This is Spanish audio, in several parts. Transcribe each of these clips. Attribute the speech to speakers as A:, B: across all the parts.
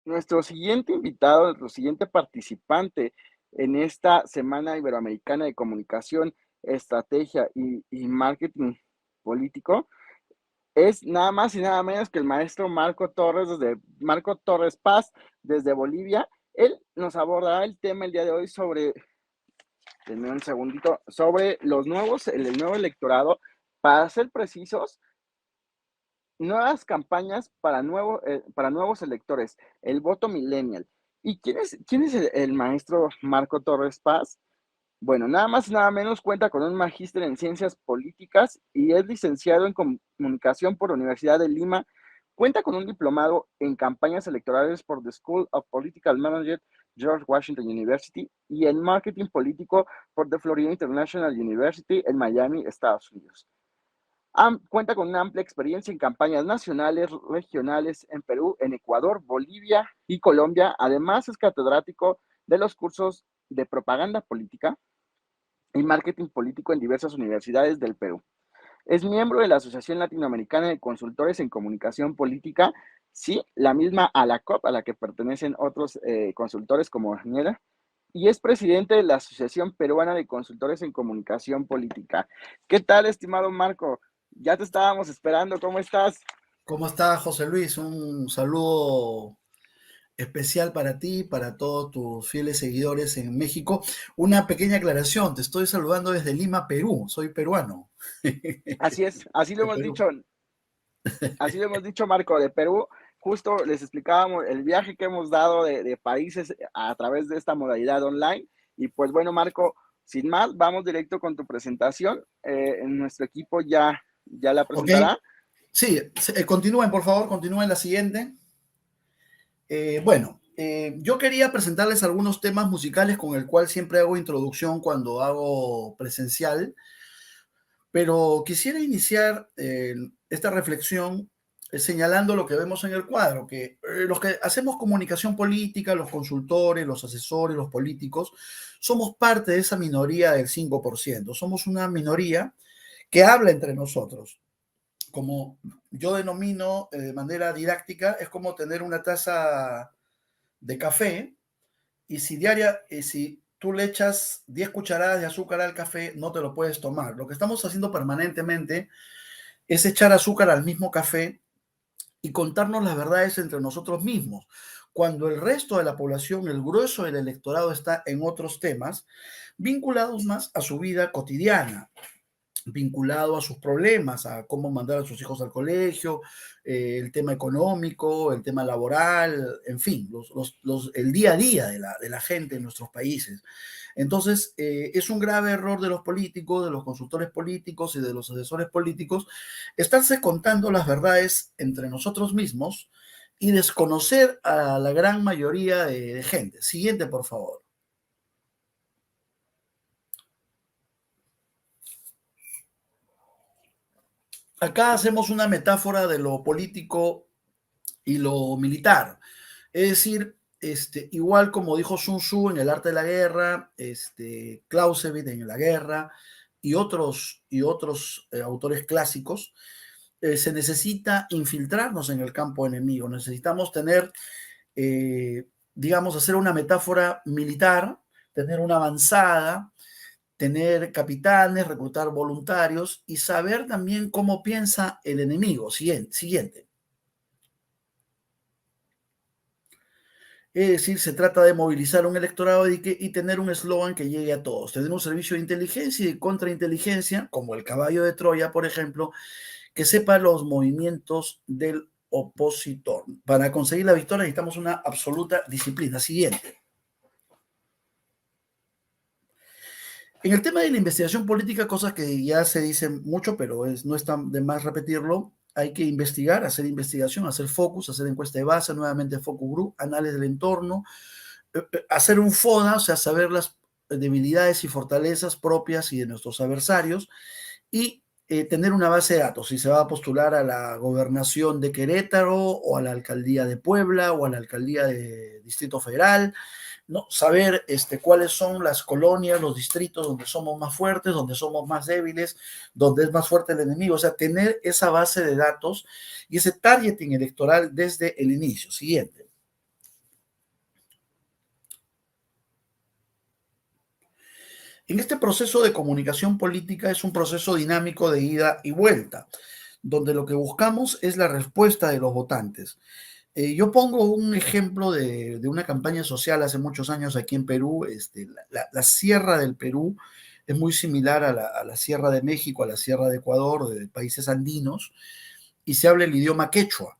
A: Nuestro siguiente invitado, nuestro siguiente participante en esta Semana Iberoamericana de Comunicación, Estrategia y Marketing Político es nada más y nada menos que el maestro Marco Torres Paz, desde Bolivia. Él nos abordará el tema el día de hoy sobre, denme un segundito, sobre el nuevo electorado, para ser precisos, nuevas campañas para nuevos electores, el voto millennial. ¿Y quién es el maestro Marco Torres Paz? Bueno, nada más y nada menos cuenta con un magíster en ciencias políticas y es licenciado en comunicación por la Universidad de Lima. Cuenta con un diplomado en campañas electorales por The School of Political Management, George Washington University, y en marketing político por The Florida International University en Miami, Estados Unidos. Cuenta con una amplia experiencia en campañas nacionales, regionales en Perú, en Ecuador, Bolivia y Colombia. Además, es catedrático de los cursos de propaganda política y marketing político en diversas universidades del Perú. Es miembro de la Asociación Latinoamericana de Consultores en Comunicación Política, sí, la misma ALACOP, a la que pertenecen otros consultores como Daniela, y es presidente de la Asociación Peruana de Consultores en Comunicación Política. ¿Qué tal, estimado Marco? Ya te estábamos esperando, ¿cómo estás?
B: ¿Cómo estás, José Luis? Un saludo especial para ti, para todos tus fieles seguidores en México. Una pequeña aclaración, te estoy saludando desde Lima, Perú. Soy peruano.
A: Así es,
B: De Perú.
A: así lo hemos dicho, Marco, de Perú. Justo les explicábamos el viaje que hemos dado de países a través de esta modalidad online. Y pues bueno, Marco, sin más, vamos directo con tu presentación. Nuestro equipo ya la
B: Ok,
A: presentará.
B: sí, continúen, por favor, continúen la siguiente. Yo quería presentarles algunos temas musicales con el cual siempre hago introducción cuando hago presencial. Pero quisiera iniciar esta reflexión señalando lo que vemos en el cuadro, que los que hacemos comunicación política, los consultores, los asesores, los políticos, somos parte de esa minoría del 5%. Somos una minoría que habla entre nosotros. Como yo denomino de manera didáctica, es como tener una taza de café y si tú le echas 10 cucharadas de azúcar al café, no te lo puedes tomar. Lo que estamos haciendo permanentemente es echar azúcar al mismo café y contarnos las verdades entre nosotros mismos. Cuando el resto de la población, el grueso del electorado está en otros temas vinculados más a su vida cotidiana, vinculado a sus problemas, a cómo mandar a sus hijos al colegio, el tema económico, el tema laboral, en fin, el día a día de la gente en nuestros países. Entonces, es un grave error de los políticos, de los consultores políticos y de los asesores políticos, estarse contando las verdades entre nosotros mismos y desconocer a la gran mayoría de gente. Siguiente, por favor. Acá hacemos una metáfora de lo político y lo militar. Es decir, igual como dijo Sun Tzu en El arte de la guerra, Clausewitz en La guerra y otros autores clásicos, se necesita infiltrarnos en el campo enemigo. Necesitamos tener, digamos, hacer una metáfora militar, tener una avanzada, tener capitanes, reclutar voluntarios y saber también cómo piensa el enemigo. Siguiente. Es decir, se trata de movilizar un electorado y tener un eslogan que llegue a todos, tener un servicio de inteligencia y de contrainteligencia, como el caballo de Troya, por ejemplo, que sepa los movimientos del opositor. Para conseguir la victoria necesitamos una absoluta disciplina. Siguiente. En el tema de la investigación política, cosas que ya se dicen mucho, pero no es tan de más repetirlo, hay que investigar, hacer investigación, hacer focus, hacer encuesta de base, nuevamente focus group, análisis del entorno, hacer un FODA, o sea, saber las debilidades y fortalezas propias y de nuestros adversarios, y tener una base de datos, si se va a postular a la gobernación de Querétaro o a la alcaldía de Puebla o a la alcaldía de Distrito Federal, ¿no? Saber cuáles son las colonias, los distritos donde somos más fuertes, donde somos más débiles, donde es más fuerte el enemigo, o sea, tener esa base de datos y ese targeting electoral desde el inicio. Siguiente. En este proceso de comunicación política es un proceso dinámico de ida y vuelta, donde lo que buscamos es la respuesta de los votantes. Yo pongo un ejemplo de una campaña social hace muchos años aquí en Perú. La Sierra del Perú es muy similar a la Sierra de México, a la Sierra de Ecuador, de países andinos, y se habla el idioma quechua.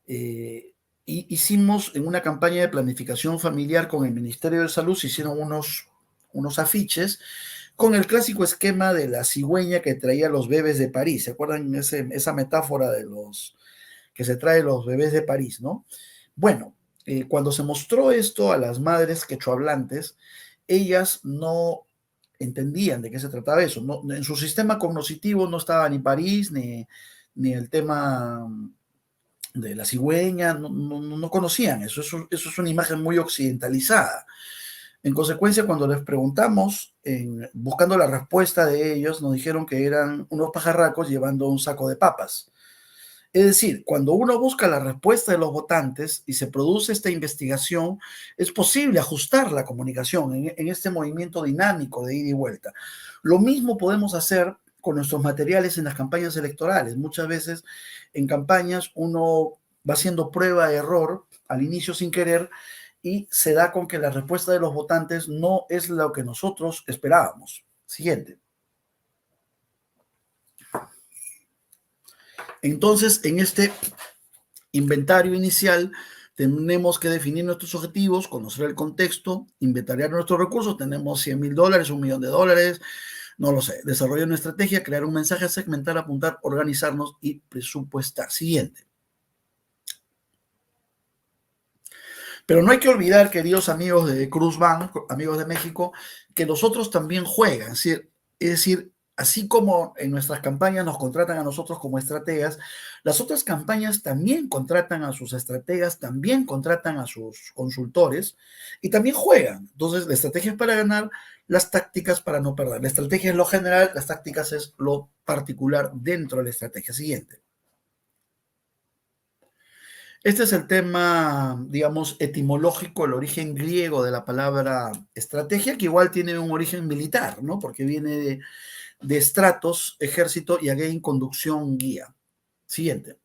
B: Y hicimos en una campaña de planificación familiar con el Ministerio de Salud, se hicieron unos afiches con el clásico esquema de la cigüeña que traía los bebés de París. ¿Se acuerdan esa metáfora de los que se trae los bebés de París, ¿no? Bueno, cuando se mostró esto a las madres quechohablantes, ellas no entendían de qué se trataba eso. No, en su sistema cognitivo no estaba ni París, ni el tema de la cigüeña, no conocían eso. Eso es una imagen muy occidentalizada. En consecuencia, cuando les preguntamos, buscando la respuesta de ellos, nos dijeron que eran unos pajarracos llevando un saco de papas. Es decir, cuando uno busca la respuesta de los votantes y se produce esta investigación, es posible ajustar la comunicación en este movimiento dinámico de ida y vuelta. Lo mismo podemos hacer con nuestros materiales en las campañas electorales. Muchas veces en campañas uno va haciendo prueba de error al inicio sin querer y se da con que la respuesta de los votantes no es lo que nosotros esperábamos. Siguiente. Entonces, en este inventario inicial tenemos que definir nuestros objetivos, conocer el contexto, inventariar nuestros recursos. Tenemos $100,000, $1,000,000, no lo sé. Desarrollar una estrategia, crear un mensaje, segmentar, apuntar, organizarnos y presupuestar. Siguiente. Pero no hay que olvidar, queridos amigos de Cruzbank, amigos de México, que los otros también juegan. Es decir, así como en nuestras campañas nos contratan a nosotros como estrategas, las otras campañas también contratan a sus estrategas, también contratan a sus consultores y también juegan. Entonces, la estrategia es para ganar, las tácticas para no perder. La estrategia es lo general, las tácticas es lo particular dentro de la estrategia. Siguiente. Este es el tema, digamos, etimológico, el origen griego de la palabra estrategia, que igual tiene un origen militar, ¿no? Porque viene de stratos, ejército, y again, conducción, guía. Siguiente.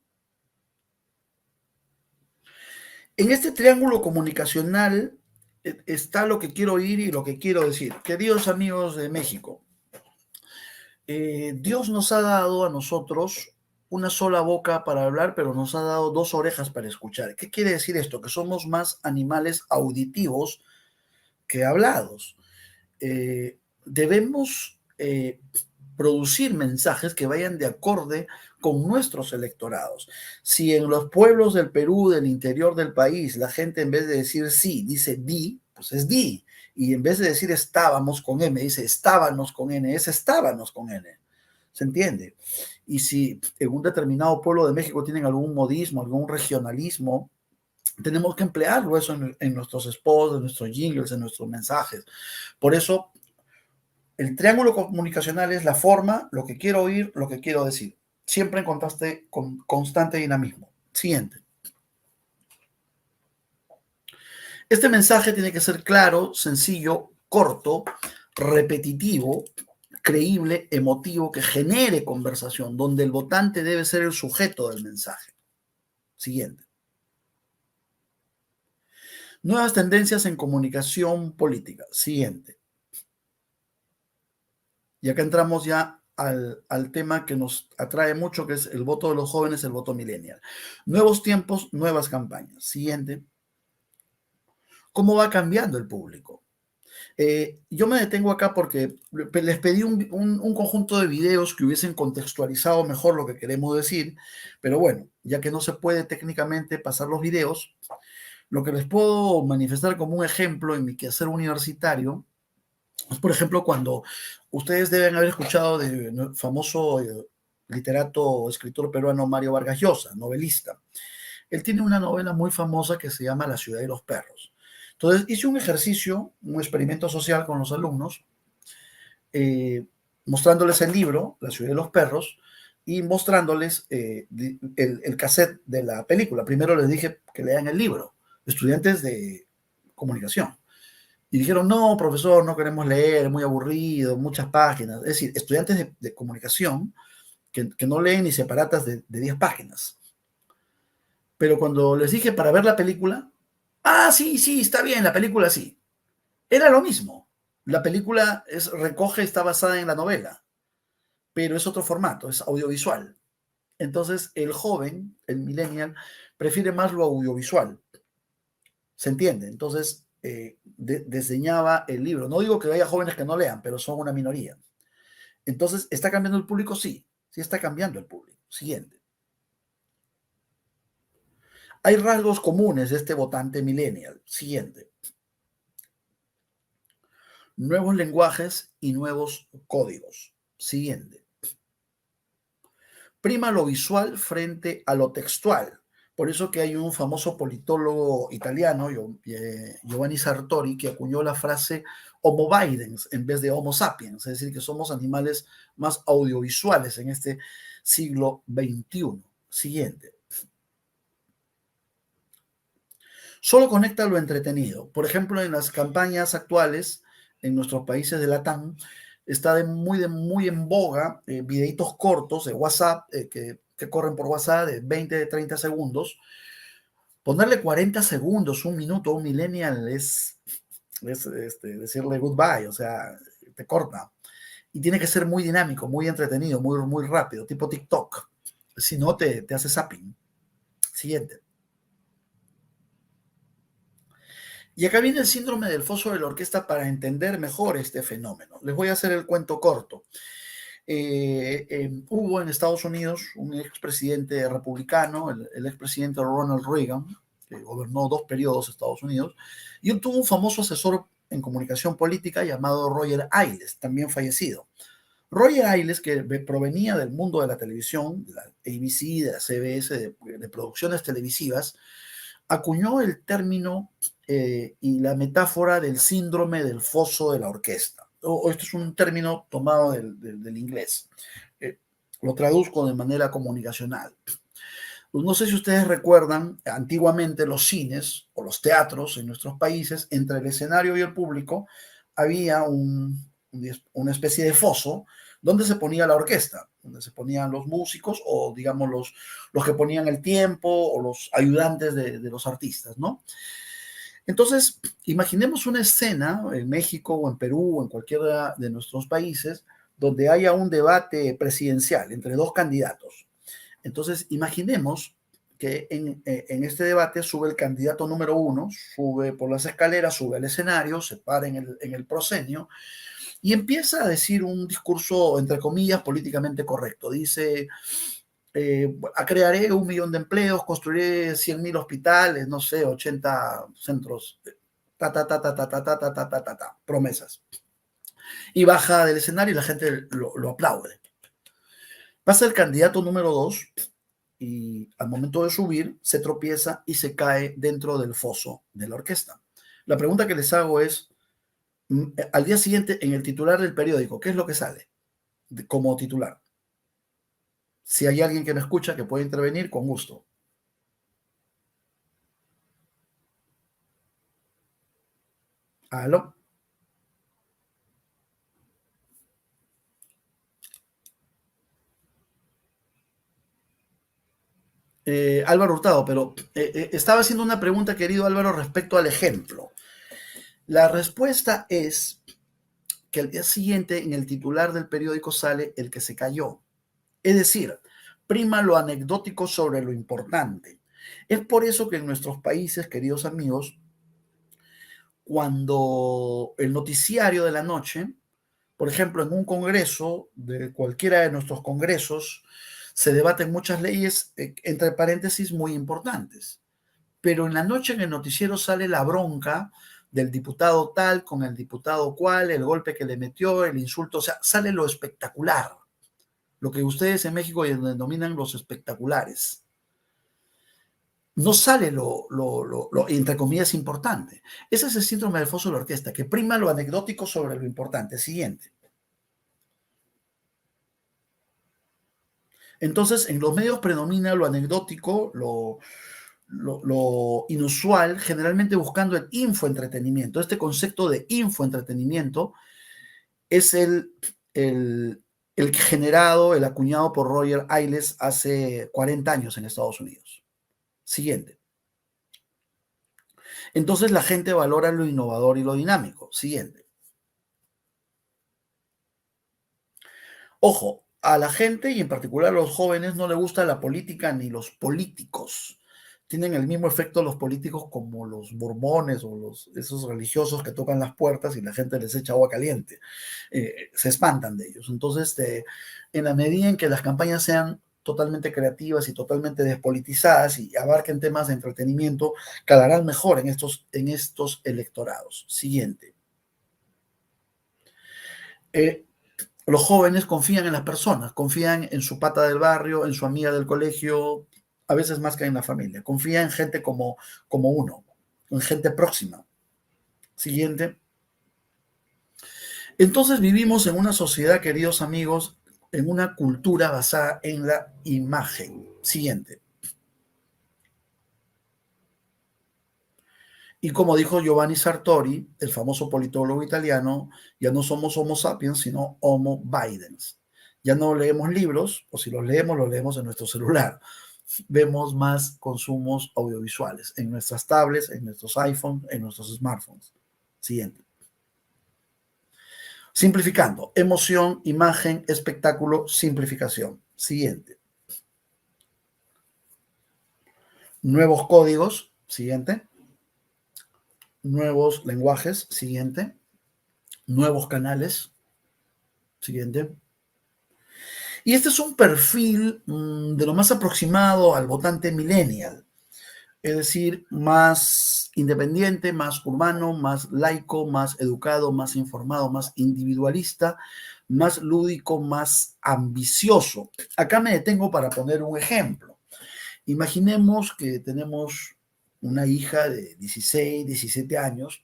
B: En este triángulo comunicacional está lo que quiero oír y lo que quiero decir. Queridos amigos de México, Dios nos ha dado a nosotros una sola boca para hablar, pero nos ha dado dos orejas para escuchar. ¿Qué quiere decir esto? Que somos más animales auditivos que hablados. Debemos producir mensajes que vayan de acorde con nuestros electorados. Si en los pueblos del Perú, del interior del país, la gente en vez de decir sí, dice di, pues es di. Y en vez de decir estábamos con M, dice estábanos con N, es estábanos con N. ¿Se entiende? Y si en un determinado pueblo de México tienen algún modismo, algún regionalismo, tenemos que emplearlo eso en nuestros spots, en nuestros jingles, en nuestros mensajes. Por eso, el triángulo comunicacional es la forma, lo que quiero oír, lo que quiero decir. Siempre en constante dinamismo. Siguiente. Este mensaje tiene que ser claro, sencillo, corto, repetitivo, creíble, emotivo, que genere conversación, donde el votante debe ser el sujeto del mensaje. Siguiente. Nuevas tendencias en comunicación política. Siguiente. Y acá entramos ya al tema que nos atrae mucho, que es el voto de los jóvenes, el voto millennial. Nuevos tiempos, nuevas campañas. Siguiente. ¿Cómo va cambiando el público? Yo me detengo acá porque les pedí un conjunto de videos que hubiesen contextualizado mejor lo que queremos decir, pero bueno, ya que no se puede técnicamente pasar los videos, lo que les puedo manifestar como un ejemplo en mi quehacer universitario es, por ejemplo, cuando ustedes deben haber escuchado del famoso literato, escritor peruano Mario Vargas Llosa, novelista. Él tiene una novela muy famosa que se llama La ciudad de los perros. Entonces hice un ejercicio, un experimento social con los alumnos, mostrándoles el libro, La ciudad de los perros, y mostrándoles el cassette de la película. Primero les dije que lean el libro, estudiantes de comunicación. Y dijeron, no, profesor, no queremos leer, es muy aburrido, muchas páginas. Es decir, estudiantes de comunicación que no leen ni separatas de 10 páginas. Pero cuando les dije para ver la película, sí, sí, está bien, la película sí. Era lo mismo. La película recoge, está basada en la novela, pero es otro formato, es audiovisual. Entonces, el joven, el millennial, prefiere más lo audiovisual. ¿Se entiende? Entonces, desdeñaba el libro. No digo que haya jóvenes que no lean, pero son una minoría. Entonces, ¿está cambiando el público? Sí, sí está cambiando el público. Siguiente. Hay rasgos comunes de este votante millennial. Siguiente. Nuevos lenguajes y nuevos códigos. Siguiente. Prima lo visual frente a lo textual. Por eso que hay un famoso politólogo italiano, Giovanni Sartori, que acuñó la frase Homo videns en vez de Homo sapiens, es decir, que somos animales más audiovisuales en este siglo XXI. Siguiente. Solo conecta lo entretenido. Por ejemplo, en las campañas actuales, en nuestros países de Latam, está muy en boga videitos cortos de WhatsApp que corren por WhatsApp de 20, 30 segundos. Ponerle 40 segundos, un minuto a un millennial es decirle goodbye, o sea, te corta. Y tiene que ser muy dinámico, muy entretenido, muy rápido, tipo TikTok. Si no, te hace zapping. Siguiente. Y acá viene el síndrome del foso de la orquesta para entender mejor este fenómeno. Les voy a hacer el cuento corto. Hubo en Estados Unidos un expresidente republicano, el expresidente Ronald Reagan, que gobernó 2 periodos Estados Unidos, y él tuvo un famoso asesor en comunicación política llamado Roger Ailes, también fallecido. Roger Ailes, que provenía del mundo de la televisión, de la ABC, de la CBS, de producciones televisivas, acuñó el término y la metáfora del síndrome del foso de la orquesta. Esto es un término tomado del inglés. Lo traduzco de manera comunicacional. Pues no sé si ustedes recuerdan, antiguamente los cines o los teatros en nuestros países, entre el escenario y el público, había una especie de foso donde se ponía la orquesta, donde se ponían los músicos o digamos los que ponían el tiempo o los ayudantes de los artistas, ¿no? Entonces, imaginemos una escena en México o en Perú o en cualquiera de nuestros países donde haya un debate presidencial entre 2 candidatos. Entonces, imaginemos que en este debate sube el candidato número 1, sube por las escaleras, sube al escenario, se para en el proscenio y empieza a decir un discurso, entre comillas, políticamente correcto. Dice, crearé 1 millón de empleos, construiré 100.000 hospitales, no sé, 80 centros, promesas. Y baja del escenario y la gente lo aplaude. Pasa el candidato número 2 y al momento de subir se tropieza y se cae dentro del foso de la orquesta. La pregunta que les hago es, al día siguiente en el titular del periódico, ¿qué es lo que sale como titular? Si hay alguien que me escucha que puede intervenir, con gusto. ¿Aló? Álvaro Hurtado, pero estaba haciendo una pregunta, querido Álvaro, respecto al ejemplo. La respuesta es que al día siguiente en el titular del periódico sale el que se cayó. Es decir, prima lo anecdótico sobre lo importante. Es por eso que en nuestros países, queridos amigos, cuando el noticiario de la noche, por ejemplo, en un congreso, de cualquiera de nuestros congresos, se debaten muchas leyes, entre paréntesis, muy importantes. Pero en la noche en el noticiero sale la bronca del diputado tal con el diputado cual, el golpe que le metió, el insulto, o sea, sale lo espectacular, lo que ustedes en México denominan los espectaculares. No sale lo entre comillas, importante. Ese es el síndrome del foso de la orquesta, que prima lo anecdótico sobre lo importante. Siguiente. Entonces, en los medios predomina lo anecdótico, lo inusual, generalmente buscando el infoentretenimiento. Este concepto de infoentretenimiento es el generado, el acuñado por Roger Ailes hace 40 años en Estados Unidos. Siguiente. Entonces la gente valora lo innovador y lo dinámico. Siguiente. Ojo, a la gente y en particular a los jóvenes no le gusta la política ni los políticos. Tienen el mismo efecto los políticos como los mormones o esos religiosos que tocan las puertas y la gente les echa agua caliente. Se espantan de ellos. Entonces, en la medida en que las campañas sean totalmente creativas y totalmente despolitizadas y abarquen temas de entretenimiento, calarán mejor en estos electorados. Siguiente. Los jóvenes confían en las personas, confían en su pata del barrio, en su amiga del colegio, a veces más que en la familia. Confían en gente como uno, en gente próxima. Siguiente. Entonces vivimos en una sociedad, queridos amigos, en una cultura basada en la imagen. Siguiente. Y como dijo Giovanni Sartori, el famoso politólogo italiano, ya no somos Homo sapiens, sino Homo Bidens. Ya no leemos libros, o si los leemos en nuestro celular. Vemos más consumos audiovisuales en nuestras tablets, en nuestros iPhones, en nuestros smartphones. Siguiente. Simplificando, emoción, imagen, espectáculo, simplificación. Siguiente. Nuevos códigos. Siguiente. Nuevos lenguajes. Siguiente. Nuevos canales. Siguiente. Y este es un perfil de lo más aproximado al votante millennial, es decir, más independiente, más urbano, más laico, más educado, más informado, más individualista, más lúdico, más ambicioso. Acá me detengo para poner un ejemplo. Imaginemos que tenemos una hija de 16, 17 años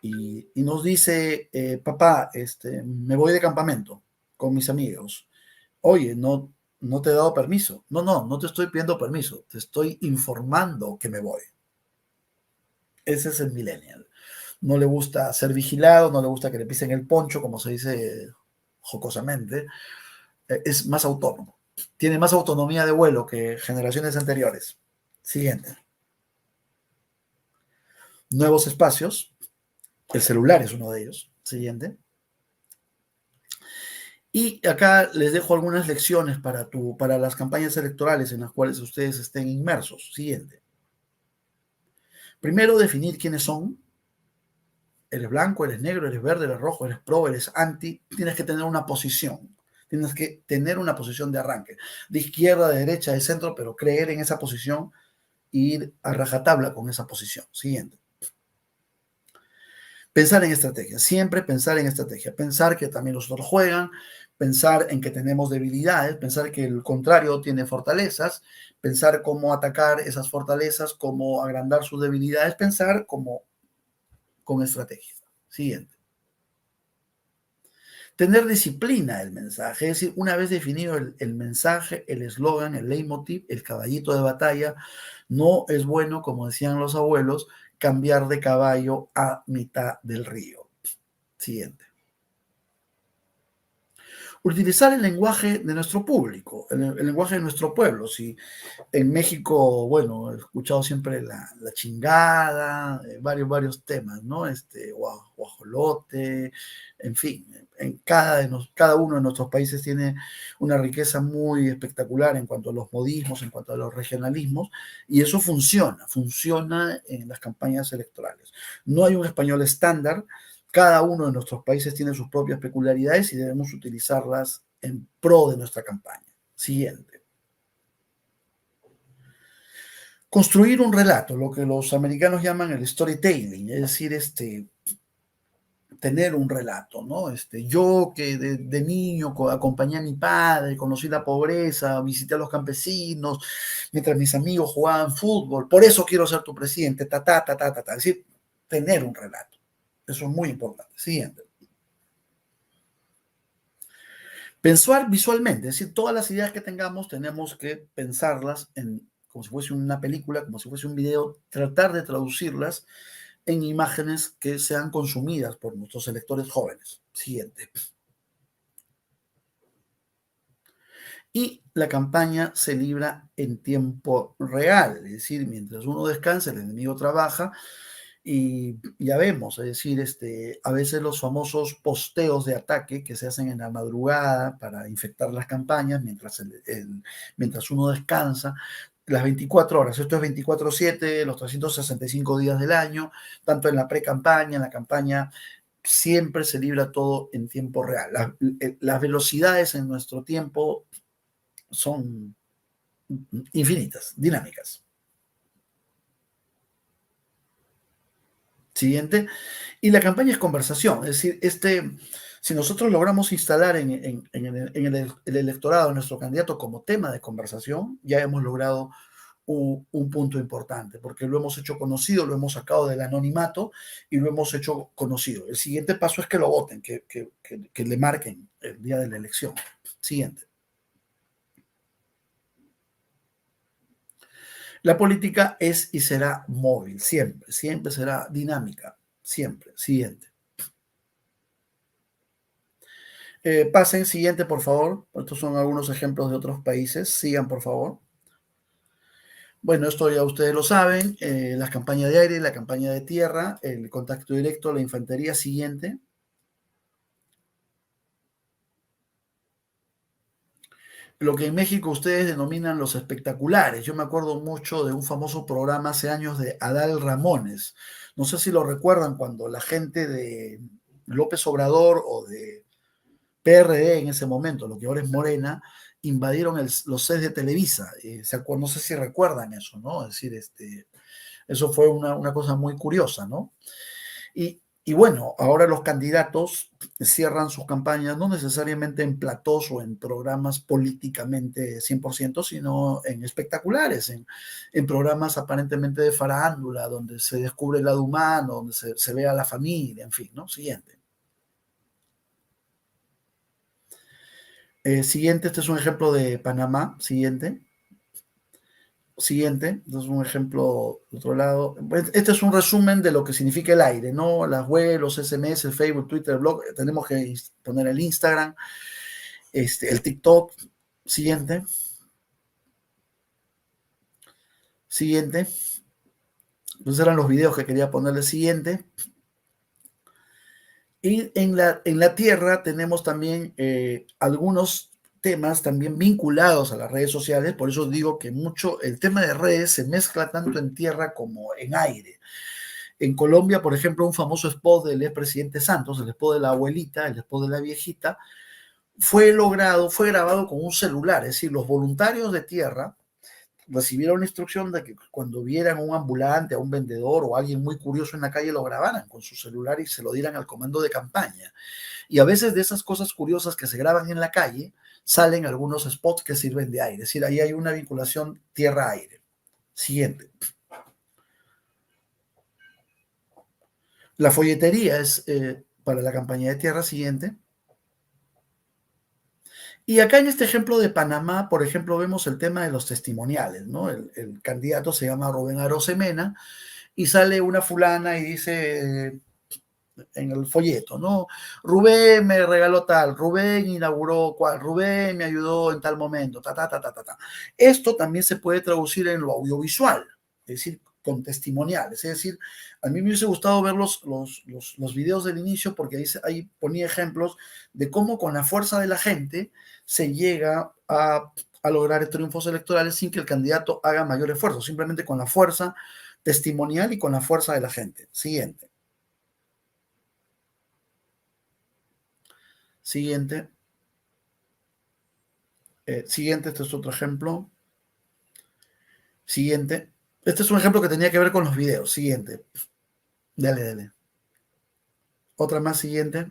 B: y nos dice, papá, me voy de campamento con mis amigos. Oye, no te he dado permiso. No te estoy pidiendo permiso, te estoy informando que me voy. Ese es el millennial. No le gusta ser vigilado, no le gusta que le pisen el poncho, como se dice jocosamente. Es más autónomo. Tiene más autonomía de vuelo que generaciones anteriores. Siguiente. Nuevos espacios. El celular es uno de ellos. Siguiente. Y acá les dejo algunas lecciones para las campañas electorales en las cuales ustedes estén inmersos. Siguiente. Primero, definir quiénes son. Eres blanco, eres negro, eres verde, eres rojo, eres pro, eres anti. Tienes que tener una posición. Tienes que tener una posición de arranque. De izquierda, de derecha, de centro, pero creer en esa posición e ir a rajatabla con esa posición. Siguiente. Pensar en estrategia, siempre pensar en estrategia, pensar que también los otros juegan, pensar en que tenemos debilidades, pensar que el contrario tiene fortalezas, pensar cómo atacar esas fortalezas, cómo agrandar sus debilidades, pensar como con estrategia. Siguiente. Tener disciplina del mensaje, es decir, una vez definido el mensaje, el eslogan, el leitmotiv, el caballito de batalla, no es bueno, como decían los abuelos, cambiar de caballo a mitad del río. Siguiente. Utilizar el lenguaje de nuestro público, el lenguaje de nuestro pueblo. Si en México, bueno, he escuchado siempre la chingada, varios temas, ¿no? Guajolote, en fin, cada uno de nuestros países tiene una riqueza muy espectacular en cuanto a los modismos, en cuanto a los regionalismos, y eso funciona en las campañas electorales. No hay un español estándar. Cada uno de nuestros países tiene sus propias peculiaridades y debemos utilizarlas en pro de nuestra campaña. Siguiente. Construir un relato, lo que los americanos llaman el storytelling, es decir, tener un relato, ¿no? Yo que de niño acompañé a mi padre, conocí la pobreza, visité a los campesinos, mientras mis amigos jugaban fútbol, por eso quiero ser tu presidente, es decir, tener un relato. Eso es muy importante. Siguiente. Pensar visualmente, es decir, todas las ideas que tengamos tenemos que pensarlas como si fuese una película, como si fuese un video, tratar de traducirlas en imágenes que sean consumidas por nuestros electores jóvenes. Siguiente. Y la campaña se libra en tiempo real, es decir, mientras uno descansa, el enemigo trabaja, y ya vemos, es decir, a veces los famosos posteos de ataque que se hacen en la madrugada para infectar las campañas mientras uno descansa, las 24 horas, esto es 24/7, los 365 días del año, tanto en la pre-campaña, en la campaña, siempre se libra todo en tiempo real. Las velocidades en nuestro tiempo son infinitas, dinámicas. Siguiente. Y la campaña es conversación, es decir, si nosotros logramos instalar en el electorado nuestro candidato como tema de conversación, ya hemos logrado un punto importante, porque lo hemos hecho conocido, lo hemos sacado del anonimato y lo hemos hecho conocido. El siguiente paso es que lo voten, que le marquen el día de la elección. Siguiente. La política es y será móvil, siempre, siempre será dinámica, siempre. Siguiente. Pasen, siguiente, por favor. Estos son algunos ejemplos de otros países. Sigan, por favor. Bueno, esto ya ustedes lo saben. Las campañas de aire, la campaña de tierra, el contacto directo, la infantería. Siguiente. Lo que en México ustedes denominan los espectaculares. Yo me acuerdo mucho de un famoso programa hace años de Adal Ramones. No sé si lo recuerdan cuando la gente de López Obrador o de PRD en ese momento, lo que ahora es Morena, invadieron los sets de Televisa. No sé si recuerdan eso, ¿no? Es decir, eso fue una cosa muy curiosa, ¿no? Y bueno, ahora los candidatos cierran sus campañas no necesariamente en platós o en programas políticamente 100%, sino en espectaculares, en programas aparentemente de farándula, donde se descubre el lado humano, donde se ve a la familia, en fin, ¿no? Siguiente. Siguiente, este es un ejemplo de Panamá. Siguiente. Siguiente, este es un ejemplo de otro lado. Este es un resumen de lo que significa el aire, ¿no? Las web, los SMS, el Facebook, Twitter, el blog. Tenemos que poner el Instagram, el TikTok. Siguiente. Siguiente. Entonces eran los videos que quería ponerle. Siguiente. Y en la Tierra tenemos también algunos temas también vinculados a las redes sociales, por eso digo que mucho el tema de redes se mezcla tanto en tierra como en aire. En Colombia, por ejemplo, un famoso spot del expresidente Santos, el spot de la abuelita, el spot de la viejita, fue grabado con un celular, es decir, los voluntarios de tierra recibieron la instrucción de que cuando vieran un ambulante, a un vendedor o a alguien muy curioso en la calle, lo grabaran con su celular y se lo dieran al comando de campaña. Y a veces de esas cosas curiosas que se graban en la calle, salen algunos spots que sirven de aire. Es decir, ahí hay una vinculación tierra-aire. Siguiente. La folletería es para la campaña de tierra. Siguiente. Y acá en este ejemplo de Panamá, por ejemplo, vemos el tema de los testimoniales, ¿no? El candidato se llama Rubén Arosemena y sale una fulana y dice en el folleto, ¿no? Rubén me regaló tal, Rubén inauguró cual, Rubén me ayudó en tal momento, ta, ta, ta, ta, ta, ta. Esto también se puede traducir en lo audiovisual, es decir, con testimoniales. Es decir, a mí me hubiese gustado ver los videos del inicio porque ahí ponía ejemplos de cómo con la fuerza de la gente se llega a lograr triunfos electorales sin que el candidato haga mayor esfuerzo, simplemente con la fuerza testimonial y con la fuerza de la gente. Siguiente. Siguiente. Siguiente, este es otro ejemplo. Siguiente. Este es un ejemplo que tenía que ver con los videos. Siguiente. Dale, dale. Otra más, siguiente.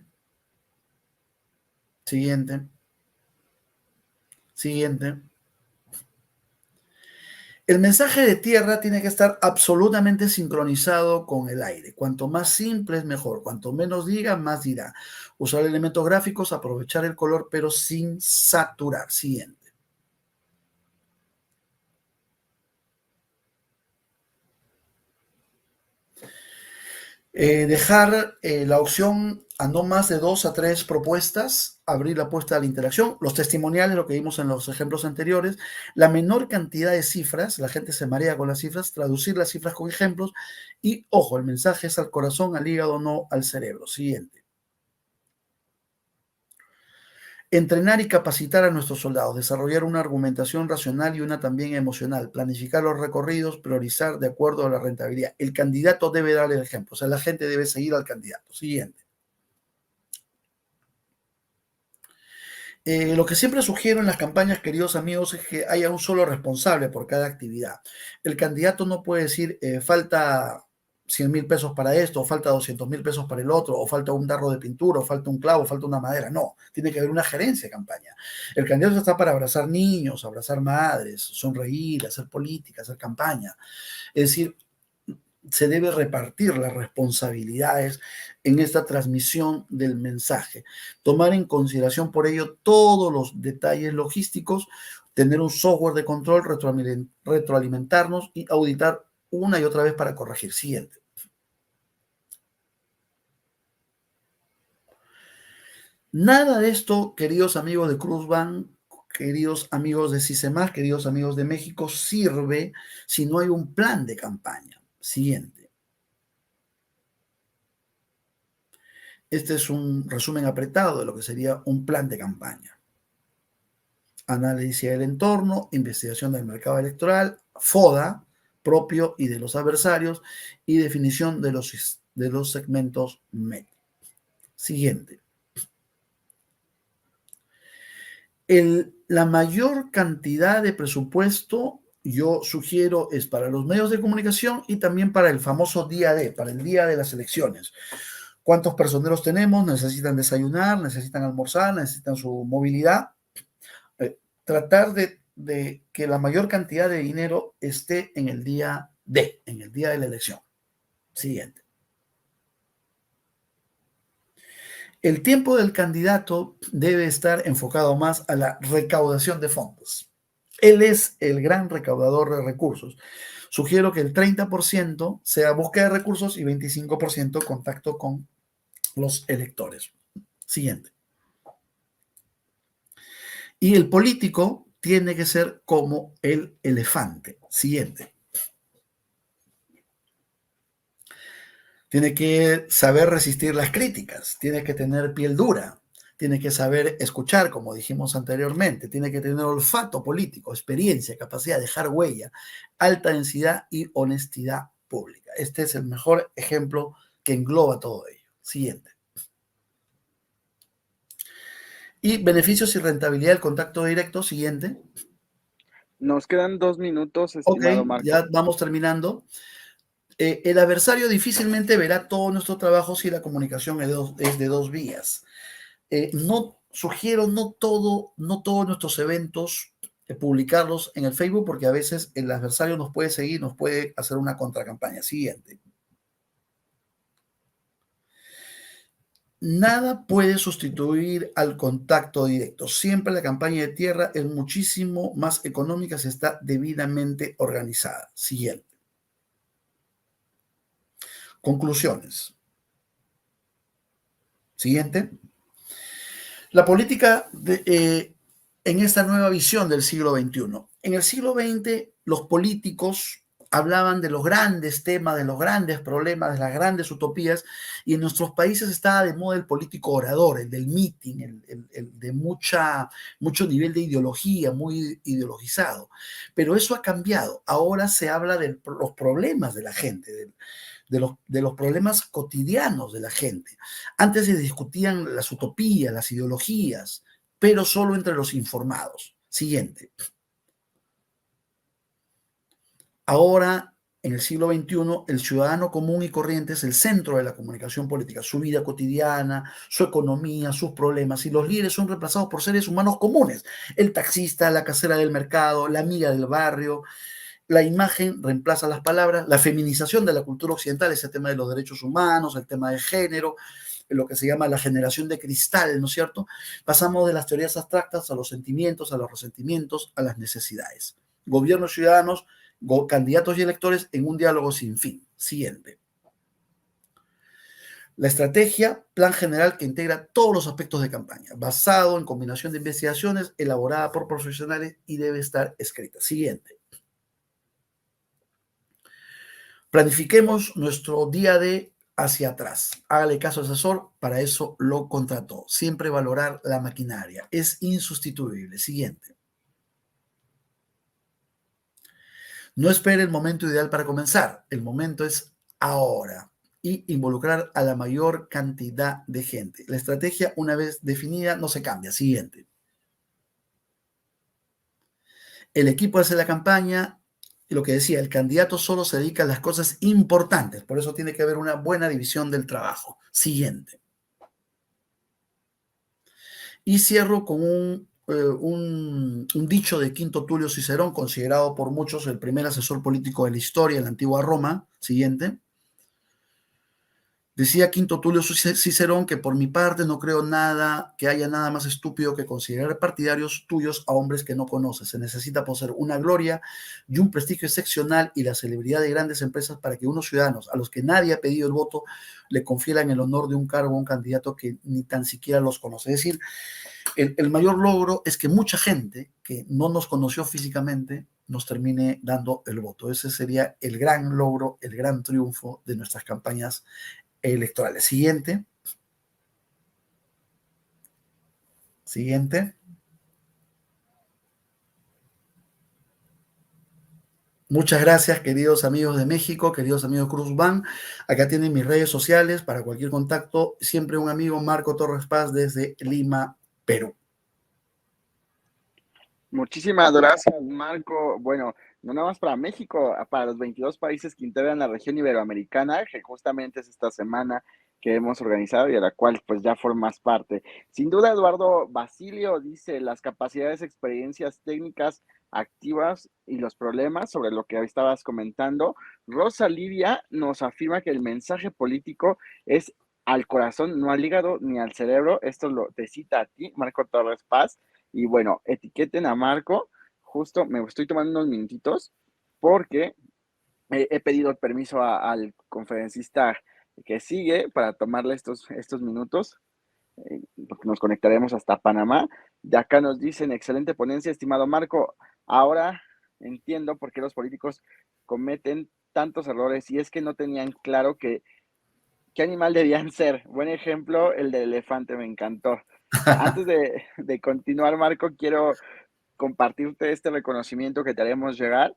B: Siguiente. Siguiente. El mensaje de tierra tiene que estar absolutamente sincronizado con el aire. Cuanto más simple es mejor. Cuanto menos diga, más dirá. Usar elementos gráficos, aprovechar el color, pero sin saturar. Siguiente. Dejar la opción a no más de 2 a 3 propuestas, abrir la puerta a la interacción, los testimoniales, lo que vimos en los ejemplos anteriores, la menor cantidad de cifras, la gente se marea con las cifras, traducir las cifras con ejemplos y, ojo, el mensaje es al corazón, al hígado, no al cerebro. Siguiente. Entrenar y capacitar a nuestros soldados, desarrollar una argumentación racional y una también emocional, planificar los recorridos, priorizar de acuerdo a la rentabilidad. El candidato debe dar el ejemplo, o sea, la gente debe seguir al candidato. Siguiente. Lo que siempre sugiero en las campañas, queridos amigos, es que haya un solo responsable por cada actividad. El candidato no puede decir, falta 100.000 pesos para esto, o falta 200.000 pesos para el otro, o falta un tarro de pintura, o falta un clavo, o falta una madera. No, tiene que haber una gerencia de campaña. El candidato está para abrazar niños, abrazar madres, sonreír, hacer política, hacer campaña. Es decir, se debe repartir las responsabilidades en esta transmisión del mensaje. Tomar en consideración por ello todos los detalles logísticos, tener un software de control, retroalimentarnos y auditar una y otra vez para corregir. Siguiente. Nada de esto, queridos amigos de Cruzban, queridos amigos de CICEMAS, queridos amigos de México, sirve si no hay un plan de campaña. Siguiente. Este es un resumen apretado de lo que sería un plan de campaña. Análisis del entorno, investigación del mercado electoral, FODA propio y de los adversarios y definición de los segmentos MET. Siguiente. La mayor cantidad de presupuesto yo sugiero es para los medios de comunicación y también para el famoso día D, para el día de las elecciones. ¿Cuántos personeros tenemos? ¿Necesitan desayunar? ¿Necesitan almorzar? ¿Necesitan su movilidad? Tratar de que la mayor cantidad de dinero esté en el día D, en el día de la elección. Siguiente. El tiempo del candidato debe estar enfocado más a la recaudación de fondos. Él es el gran recaudador de recursos. Sugiero que el 30% sea búsqueda de recursos y 25% contacto con los electores. Siguiente. Y el político tiene que ser como el elefante. Siguiente. Tiene que saber resistir las críticas, tiene que tener piel dura, tiene que saber escuchar, como dijimos anteriormente, tiene que tener olfato político, experiencia, capacidad de dejar huella, alta densidad y honestidad pública. Este es el mejor ejemplo que engloba todo ello. Siguiente. Y beneficios y rentabilidad del contacto directo. Siguiente.
A: Nos quedan 2 minutos,
B: Ok,
A: estimado Marco.
B: ya vamos terminando. El adversario difícilmente verá todo nuestro trabajo si la comunicación es de dos vías. No sugiero no todos nuestros eventos publicarlos en el Facebook porque a veces el adversario nos puede seguir, nos puede hacer una contracampaña. Siguiente. Nada puede sustituir al contacto directo. Siempre la campaña de tierra es muchísimo más económica si está debidamente organizada. Siguiente. Conclusiones. Siguiente. La política en esta nueva visión del siglo XXI. En el siglo XX, los políticos hablaban de los grandes temas, de los grandes problemas, de las grandes utopías, y en nuestros países estaba de moda el político orador, el del meeting, el de mucho nivel de ideología, muy ideologizado. Pero eso ha cambiado. Ahora se habla de los problemas de la gente, de los problemas cotidianos de la gente. Antes se discutían las utopías, las ideologías, pero solo entre los informados. Siguiente. Ahora, en el siglo XXI, el ciudadano común y corriente es el centro de la comunicación política, su vida cotidiana, su economía, sus problemas, y los líderes son reemplazados por seres humanos comunes, el taxista, la casera del mercado, la amiga del barrio. La imagen reemplaza las palabras, la feminización de la cultura occidental, ese tema de los derechos humanos, el tema de género, lo que se llama la generación de cristal, ¿no es cierto? Pasamos de las teorías abstractas a los sentimientos, a los resentimientos, a las necesidades. Gobiernos ciudadanos, candidatos y electores en un diálogo sin fin. Siguiente. La estrategia, plan general que integra todos los aspectos de campaña, basado en combinación de investigaciones elaborada por profesionales y debe estar escrita. Siguiente. Planifiquemos nuestro día de hacia atrás. Hágale caso al asesor, para eso lo contrató. Siempre valorar la maquinaria. Es insustituible. Siguiente. No espere el momento ideal para comenzar. El momento es ahora. Y involucrar a la mayor cantidad de gente. La estrategia, una vez definida, no se cambia. Siguiente. El equipo hace la campaña. Y lo que decía, el candidato solo se dedica a las cosas importantes. Por eso tiene que haber una buena división del trabajo. Siguiente. Y cierro con un dicho de Quinto Tulio Cicerón, considerado por muchos el primer asesor político de la historia en la antigua Roma. Siguiente. Decía Quinto Tulio Cicerón que por mi parte no creo nada, que haya nada más estúpido que considerar partidarios tuyos a hombres que no conoces. Se necesita poseer una gloria y un prestigio excepcional y la celebridad de grandes empresas para que unos ciudadanos a los que nadie ha pedido el voto le confieran el honor de un cargo a un candidato que ni tan siquiera los conoce. Es decir, el mayor logro es que mucha gente que no nos conoció físicamente nos termine dando el voto. Ese sería el gran logro, el gran triunfo de nuestras campañas electorales. Siguiente. Siguiente. Muchas gracias, queridos amigos de México, queridos amigos Cruz Van. Acá tienen mis redes sociales para cualquier contacto. Siempre un amigo, Marco Torres Paz, desde Lima, Perú.
A: Muchísimas gracias, Marco. Bueno, no nada más para México, para los 22 países que integran la región iberoamericana, que justamente es esta semana que hemos organizado y a la cual pues ya formas parte. Sin duda, Eduardo Basilio dice las capacidades, experiencias técnicas activas y los problemas sobre lo que estabas comentando. Rosa Livia nos afirma que el mensaje político es al corazón, no al hígado ni al cerebro. Esto te cita a ti, Marco Torres Paz. Y bueno, etiqueten a Marco. Justo me estoy tomando unos minutitos porque he pedido el permiso al conferencista que sigue para tomarle estos minutos, porque nos conectaremos hasta Panamá. De acá nos dicen, excelente ponencia, estimado Marco. Ahora entiendo por qué los políticos cometen tantos errores y es que no tenían claro qué animal debían ser. Buen ejemplo, el del elefante, me encantó. Antes de continuar, Marco, quiero compartirte este reconocimiento que te haremos llegar.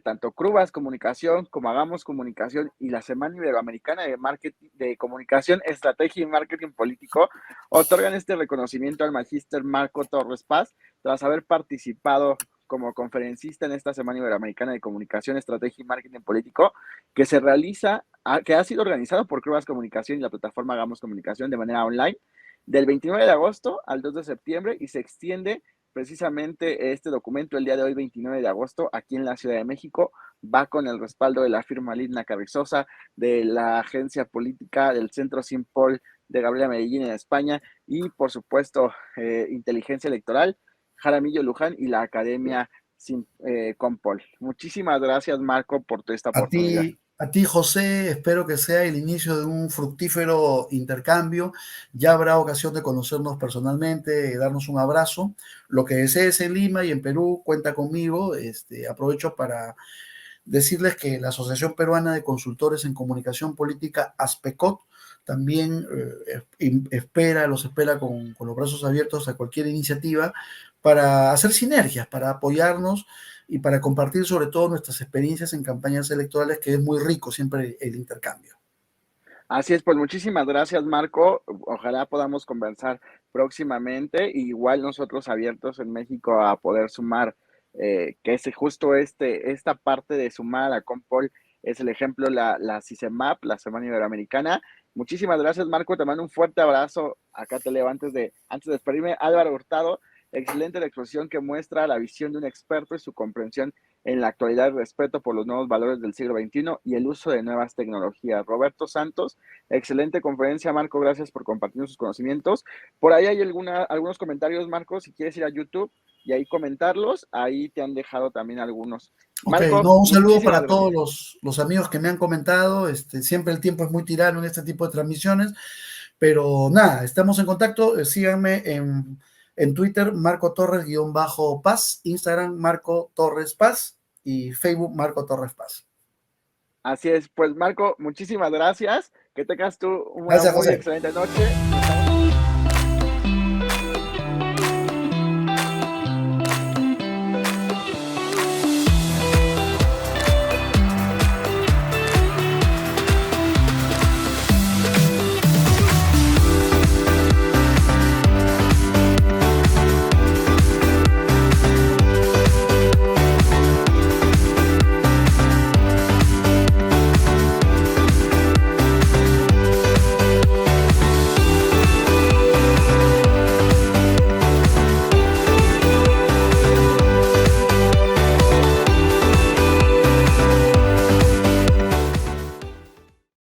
A: Tanto Crubas Comunicación como Hagamos Comunicación y la Semana Iberoamericana de Marketing, de Comunicación, Estrategia y Marketing Político otorgan este reconocimiento al magíster Marco Torres Paz tras haber participado como conferencista en esta Semana Iberoamericana de Comunicación, Estrategia y Marketing Político, que ha sido organizado por Crubas Comunicación y la plataforma Hagamos Comunicación de manera online, del 29 de agosto al 2 de septiembre y se extiende precisamente este documento el día de hoy, 29 de agosto, aquí en la Ciudad de México. Va con el respaldo de la firma Lidna Carrizosa, de la agencia política del Centro Simpol de Gabriela Medellín en España y, por supuesto, Inteligencia Electoral, Jaramillo Luján y la Academia Compol. Muchísimas gracias, Marco, por toda esta oportunidad.
B: A ti, José, espero que sea el inicio de un fructífero intercambio. Ya habrá ocasión de conocernos personalmente, de darnos un abrazo. Lo que desees en Lima y en Perú, cuenta conmigo. Aprovecho para decirles que la Asociación Peruana de Consultores en Comunicación Política, ASPECOT, también los espera con los brazos abiertos a cualquier iniciativa para hacer sinergias, para apoyarnos y para compartir sobre todo nuestras experiencias en campañas electorales, que es muy rico siempre el intercambio.
A: Así es, pues muchísimas gracias, Marco. Ojalá podamos conversar próximamente. Igual nosotros abiertos en México a poder sumar, que es justo esta parte de sumar a la Compol es el ejemplo, la CICEMAP, la Semana Iberoamericana. Muchísimas gracias, Marco. Te mando un fuerte abrazo. Acá te leo antes de despedirme. Álvaro Hurtado Excelente la exposición que muestra la visión de un experto y su comprensión en la actualidad, el respeto por los nuevos valores del siglo XXI y el uso de nuevas tecnologías. Roberto Santos, excelente conferencia, Marco, gracias por compartir sus conocimientos. Por ahí hay algunos comentarios, Marco, si quieres ir a YouTube y ahí comentarlos, ahí te han dejado también algunos.
B: Ok,
A: Marco,
B: no, un saludo
A: muchísimas
B: para todos
A: gracias.
B: los amigos que me han comentado. Siempre el tiempo es muy tirano en este tipo de transmisiones, pero nada, estamos en contacto. Síganme en Twitter, Marco Torres-Paz, Instagram, Marco Torres Paz y Facebook, Marco Torres Paz.
A: Así es, pues Marco, muchísimas gracias. Que tengas tú una
B: Gracias,
A: muy
B: José.
A: excelente noche.